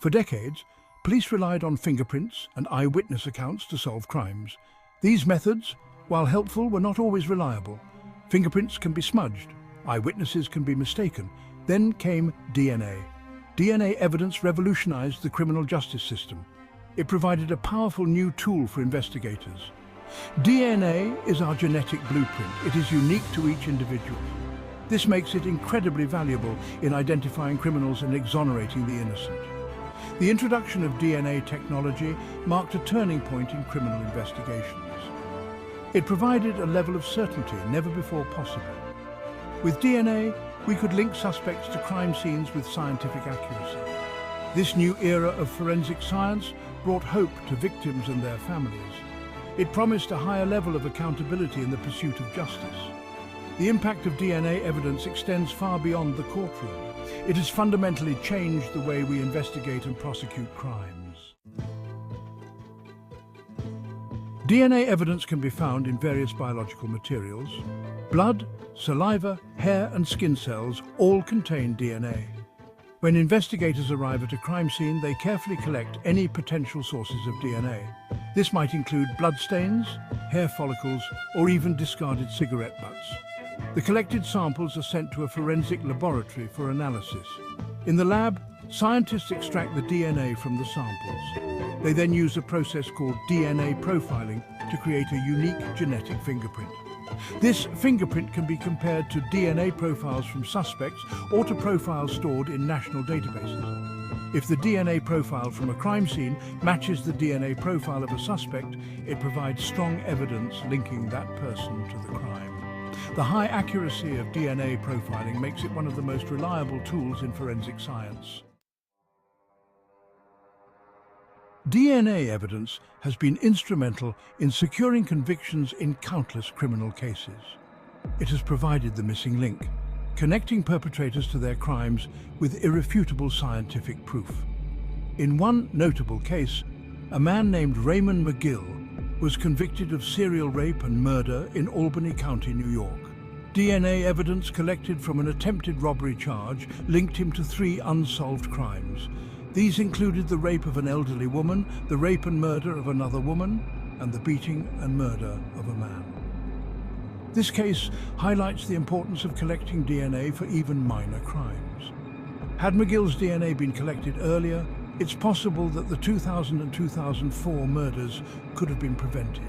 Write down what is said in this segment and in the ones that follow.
For decades, police relied on fingerprints and eyewitness accounts to solve crimes. These methods, while helpful, were not always reliable. Fingerprints can be smudged, eyewitnesses can be mistaken. Then came DNA. DNA evidence revolutionized the criminal justice system. It provided a powerful new tool for investigators. DNA is our genetic blueprint. It is unique to each individual. This makes it incredibly valuable in identifying criminals and exonerating the innocent. The introduction of DNA technology marked a turning point in criminal investigations. It provided a level of certainty never before possible. With DNA, we could link suspects to crime scenes with scientific accuracy. This new era of forensic science brought hope to victims and their families. It promised a higher level of accountability in the pursuit of justice. The impact of DNA evidence extends far beyond the courtroom. It has fundamentally changed the way we investigate and prosecute crimes. DNA evidence can be found in various biological materials. Blood, saliva, hair and skin cells all contain DNA. When investigators arrive at a crime scene, they carefully collect any potential sources of DNA. This might include bloodstains, hair follicles, or even discarded cigarette butts. The collected samples are sent to a forensic laboratory for analysis. In the lab, scientists extract the DNA from the samples. They then use a process called DNA profiling to create a unique genetic fingerprint. This fingerprint can be compared to DNA profiles from suspects or to profiles stored in national databases. If the DNA profile from a crime scene matches the DNA profile of a suspect, it provides strong evidence linking that person to the crime. The high accuracy of DNA profiling makes it one of the most reliable tools in forensic science. DNA evidence has been instrumental in securing convictions in countless criminal cases. It has provided the missing link, connecting perpetrators to their crimes with irrefutable scientific proof. In one notable case, a man named Raymond McGill was convicted of serial rape and murder in Albany County, New York. DNA evidence collected from an attempted robbery charge linked him to 3 unsolved crimes. These included the rape of an elderly woman, the rape and murder of another woman, and the beating and murder of a man. This case highlights the importance of collecting DNA for even minor crimes. Had McGill's DNA been collected earlier, it's possible that the 2000 and 2004 murders could have been prevented.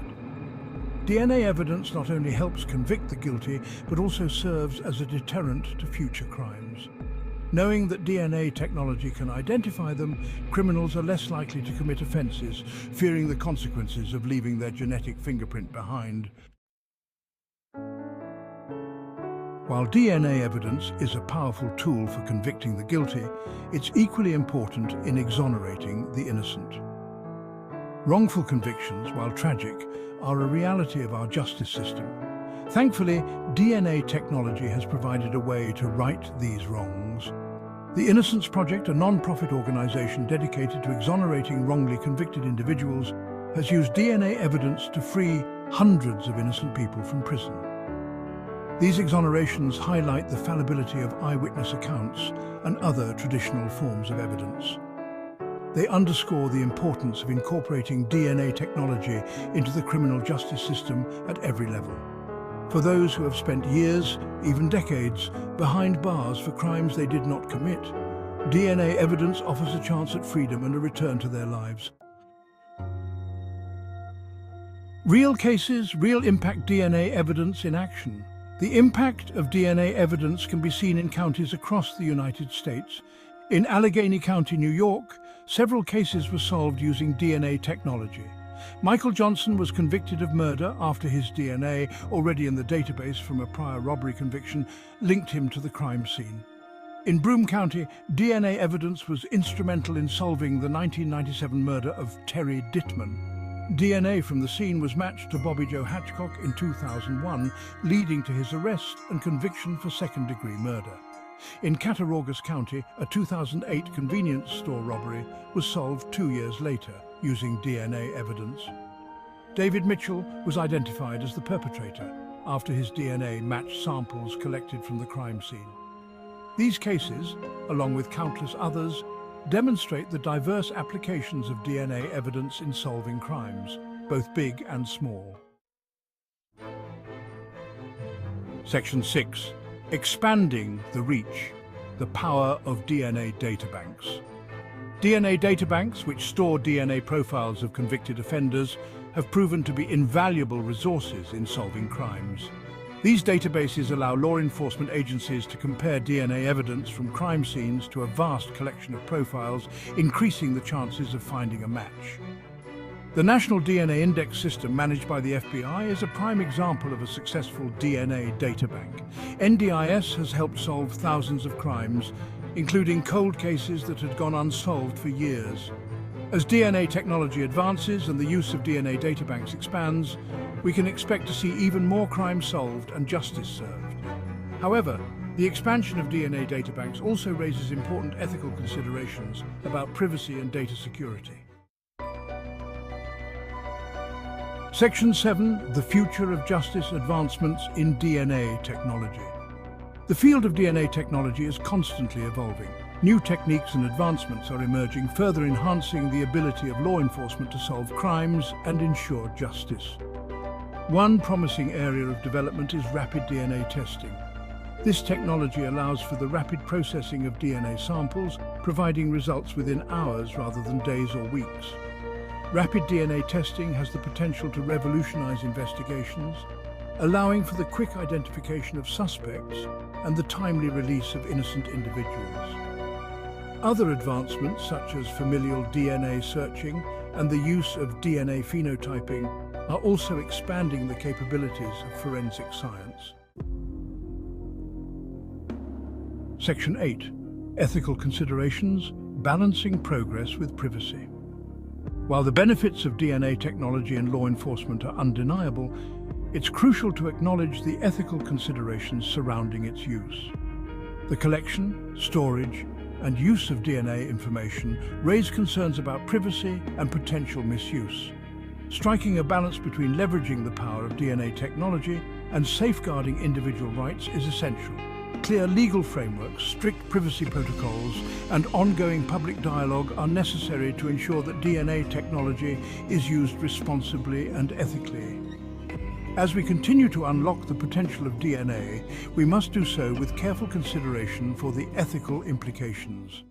DNA evidence not only helps convict the guilty, but also serves as a deterrent to future crimes. Knowing that DNA technology can identify them, criminals are less likely to commit offences, fearing the consequences of leaving their genetic fingerprint behind. While DNA evidence is a powerful tool for convicting the guilty, it's equally important in exonerating the innocent. Wrongful convictions, while tragic, are a reality of our justice system. Thankfully, DNA technology has provided a way to right these wrongs. The Innocence Project, a non-profit organization dedicated to exonerating wrongly convicted individuals, has used DNA evidence to free hundreds of innocent people from prison. These exonerations highlight the fallibility of eyewitness accounts and other traditional forms of evidence. They underscore the importance of incorporating DNA technology into the criminal justice system at every level. For those who have spent years, even decades, behind bars for crimes they did not commit, DNA evidence offers a chance at freedom and a return to their lives. Real cases, real impact DNA evidence in action. The impact of DNA evidence can be seen in counties across the United States. In Allegheny County, New York, several cases were solved using DNA technology. Michael Johnson was convicted of murder after his DNA, already in the database from a prior robbery conviction, linked him to the crime scene. In Broome County, DNA evidence was instrumental in solving the 1997 murder of Terry Dittman. DNA from the scene was matched to Bobby Joe Hatchcock in 2001, leading to his arrest and conviction for second-degree murder. In Cattaraugus County, a 2008 convenience store robbery was solved 2 years later using DNA evidence. David Mitchell was identified as the perpetrator after his DNA matched samples collected from the crime scene. These cases, along with countless others, demonstrate the diverse applications of DNA evidence in solving crimes, both big and small. Section 6. Expanding the reach, the power of DNA databanks. DNA databanks, which store DNA profiles of convicted offenders, have proven to be invaluable resources in solving crimes. These databases allow law enforcement agencies to compare DNA evidence from crime scenes to a vast collection of profiles, increasing the chances of finding a match. The National DNA Index System managed by the FBI is a prime example of a successful DNA databank. NDIS has helped solve thousands of crimes, including cold cases that had gone unsolved for years. As DNA technology advances and the use of DNA databanks expands, we can expect to see even more crimes solved and justice served. However, the expansion of DNA databanks also raises important ethical considerations about privacy and data security. Section 7. The future of justice advancements in DNA technology. The field of DNA technology is constantly evolving. New techniques and advancements are emerging, further enhancing the ability of law enforcement to solve crimes and ensure justice. One promising area of development is rapid DNA testing. This technology allows for the rapid processing of DNA samples, providing results within hours rather than days or weeks. Rapid DNA testing has the potential to revolutionize investigations, allowing for the quick identification of suspects and the timely release of innocent individuals. Other advancements, such as familial DNA searching and the use of DNA phenotyping, are also expanding the capabilities of forensic science. Section 8. Ethical considerations, balancing progress with privacy. While the benefits of DNA technology in law enforcement are undeniable, it's crucial to acknowledge the ethical considerations surrounding its use. The collection, storage, and use of DNA information raise concerns about privacy and potential misuse. Striking a balance between leveraging the power of DNA technology and safeguarding individual rights is essential. Clear legal frameworks, strict privacy protocols, and ongoing public dialogue are necessary to ensure that DNA technology is used responsibly and ethically. As we continue to unlock the potential of DNA, we must do so with careful consideration for the ethical implications.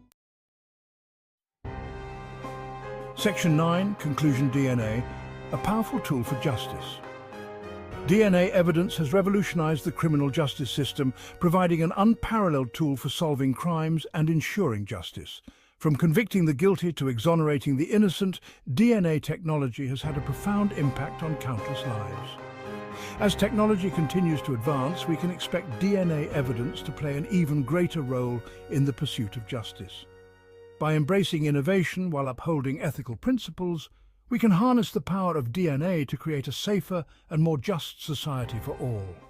Section 9. Conclusion. DNA, a powerful tool for justice. DNA evidence has revolutionized the criminal justice system, providing an unparalleled tool for solving crimes and ensuring justice. From convicting the guilty to exonerating the innocent, DNA technology has had a profound impact on countless lives. As technology continues to advance, we can expect DNA evidence to play an even greater role in the pursuit of justice. By embracing innovation while upholding ethical principles, we can harness the power of DNA to create a safer and more just society for all.